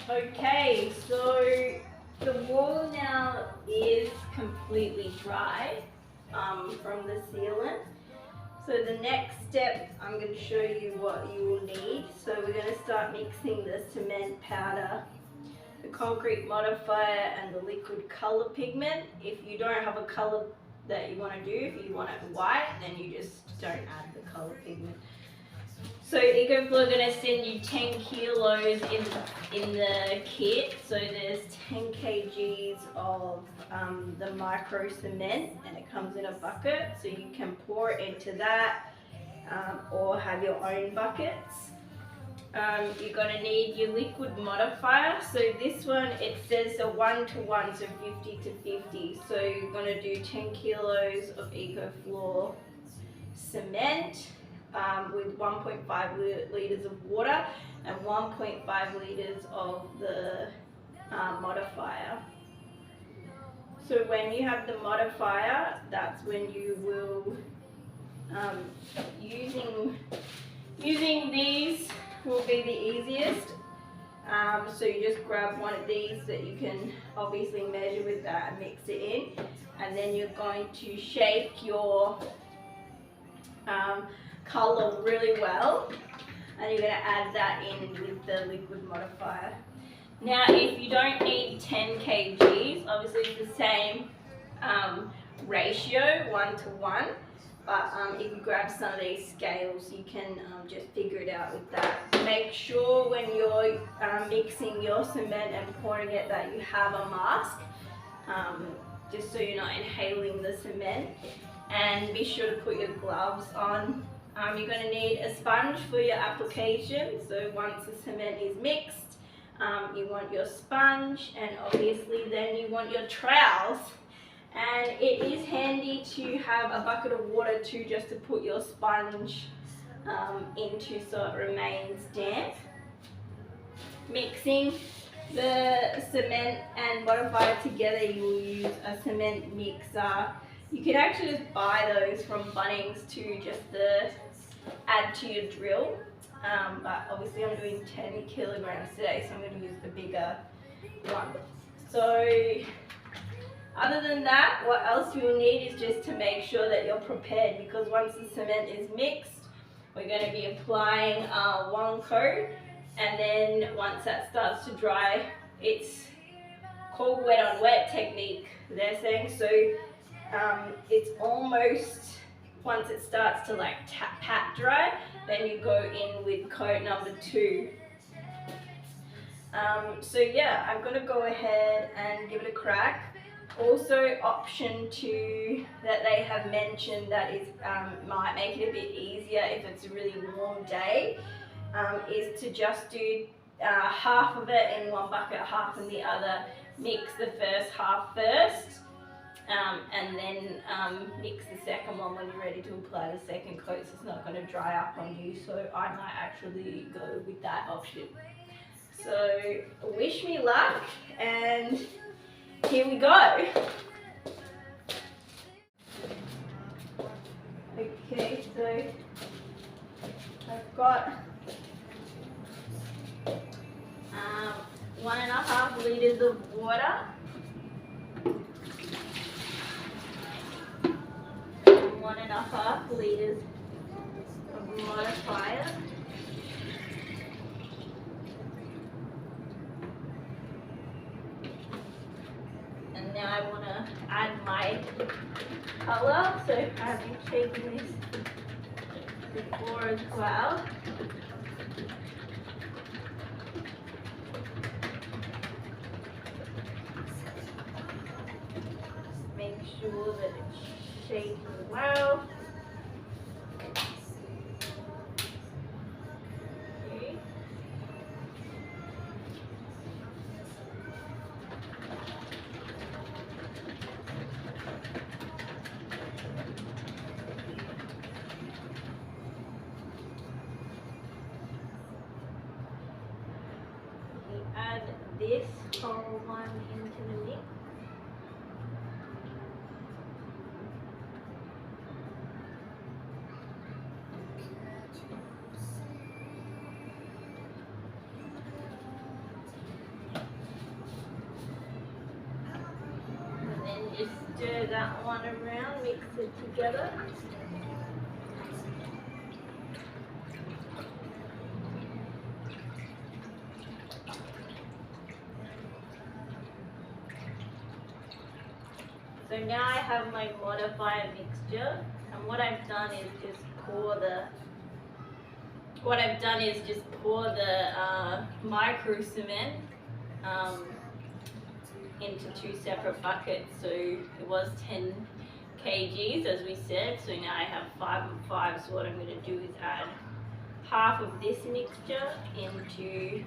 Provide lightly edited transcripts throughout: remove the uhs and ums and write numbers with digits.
Okay, so the wall now is completely dry from the sealant. So the next step, I'm going to show you what you will need. So we're going to start mixing the cement powder, the concrete modifier and the liquid color pigment. If you don't have a color that you want to do, if you want it white, then you just don't add the color pigment. So Ecoflor are going to send you 10 kilos in the kit. So there's 10 kgs of the micro cement, and it comes in a bucket. So you can pour it into that or have your own buckets. You're going to need your liquid modifier. So this one, it says a 1:1, so 50 to 50. So you're going to do 10 kilos of Ecoflor cement with 1.5 litres of water and 1.5 litres of the modifier. So when you have the modifier, that's when you will, using these will be the easiest. So you just grab one of these that you can obviously measure with that and mix it in, and then you're going to shake your colour really well, and you're going to add that in with the liquid modifier. Now if you don't need 10 kgs, obviously it's the same ratio, 1:1, but if you grab some of these scales, you can just figure it out with that. Make sure when you're mixing your cement and pouring it that you have a mask, just so you're not inhaling the cement, and be sure to put your gloves on. You're going to need a sponge for your application. So once the cement is mixed, you want your sponge, and obviously then you want your trowels. And it is handy to have a bucket of water too, just to put your sponge into so it remains damp. Mixing the cement and modifier together, you will use a cement mixer. You can actually just buy those from Bunnings to just add to your drill. But obviously I'm doing 10 kilograms today, so I'm going to use the bigger one. So other than that, what else you'll need is just to make sure that you're prepared, because once the cement is mixed, we're going to be applying one coat, and then once that starts to dry, it's called wet on wet technique, they're saying. So it's almost, once it starts to like pat dry, then you go in with coat number 2. So yeah, I'm going to go ahead and give it a crack. Also, option 2 that they have mentioned that is might make it a bit easier if it's a really warm day, is to just do half of it in one bucket, half in the other. Mix the first half first, and then mix the second one when you're ready to apply the second coat, so it's not going to dry up on you. So I might actually go with that option. So wish me luck, and here we go. Okay, so I've got 1.5 litres of water, 1.5 litres of modifier, and now I want to add my colour, so I've been shaking this before as well. Make sure that it's shaking well. Okay. Add this whole one into the mix. that one around, mix it together. So now I have my modifier mixture, and what I've done is just pour the micro cement into 2 separate buckets. So it was 10 kgs as we said, so now I have 5 and 5. So what I'm going to do is add half of this mixture into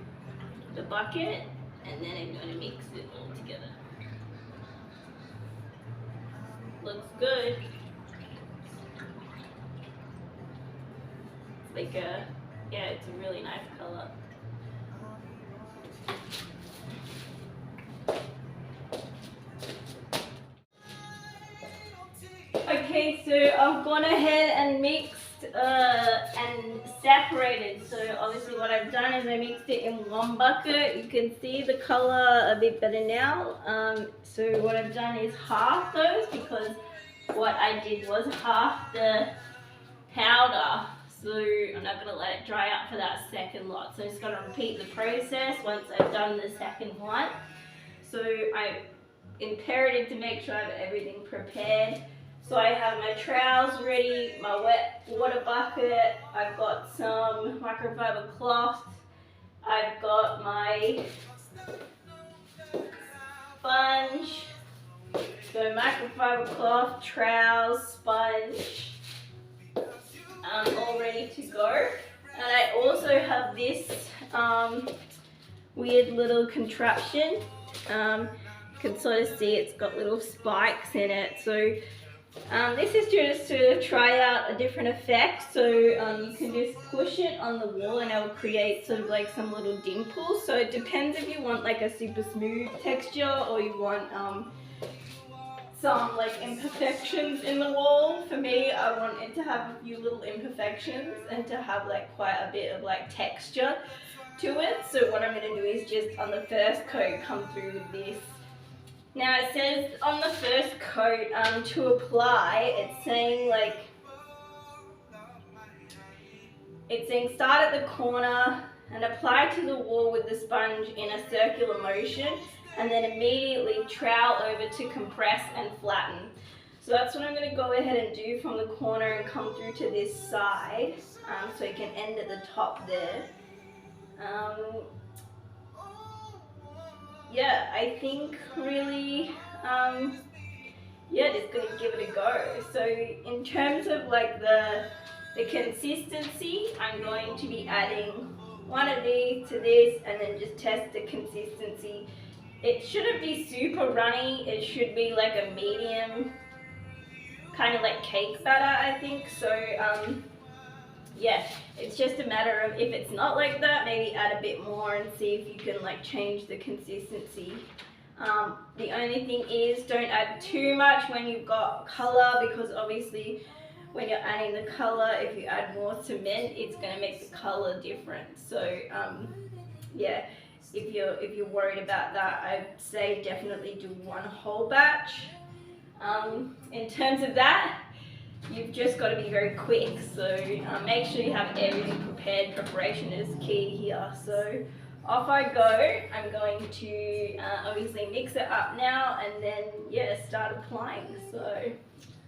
the bucket, and then I'm going to mix it all together. Looks good. It's like a, yeah, it's a really nice color. Okay, so I've gone ahead and mixed and separated. So obviously what I've done is I mixed it in one bucket. You can see the color a bit better now. So what I've done is half those, because what I did was half the powder. So I'm not going to let it dry out for that second lot. So I'm just going to repeat the process once I've done the second one. So I'm imperative to make sure I have everything prepared. So I have my trowels ready, my wet water bucket, I've got some microfiber cloth, I've got my sponge, so microfiber cloth, trowels, sponge, all ready to go. And I also have this weird little contraption. You can sort of see it's got little spikes in it. So this is just to try out a different effect. So you can just push it on the wall and it will create sort of like some little dimples. So it depends if you want like a super smooth texture or you want some like imperfections in the wall. For me, I want it to have a few little imperfections and to have like quite a bit of like texture to it. So what I'm going to do is just on the first coat come through with this. Now it says on the first coat to apply, it's saying start at the corner and apply to the wall with the sponge in a circular motion, and then immediately trowel over to compress and flatten. So that's what I'm going to go ahead and do from the corner and come through to this side, so you can end at the top there. Yeah, I think really, yeah, just gonna give it a go. So in terms of like the consistency, I'm going to be adding one of these to this and then just test the consistency. It shouldn't be super runny, it should be like a medium, kind of like cake batter, I think. So yeah, it's just a matter of if it's not like that, maybe add a bit more and see if you can like change the consistency. The only thing is don't add too much when you've got colour, because obviously when you're adding the colour, if you add more cement, it's going to make the colour different. So yeah, if you're worried about that, I'd say definitely do one whole batch. In terms of that, you've just got to be very quick, so make sure you have everything prepared. Preparation is key here. So off I go. I'm going to obviously mix it up now and then yeah, start applying. So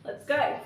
let's go.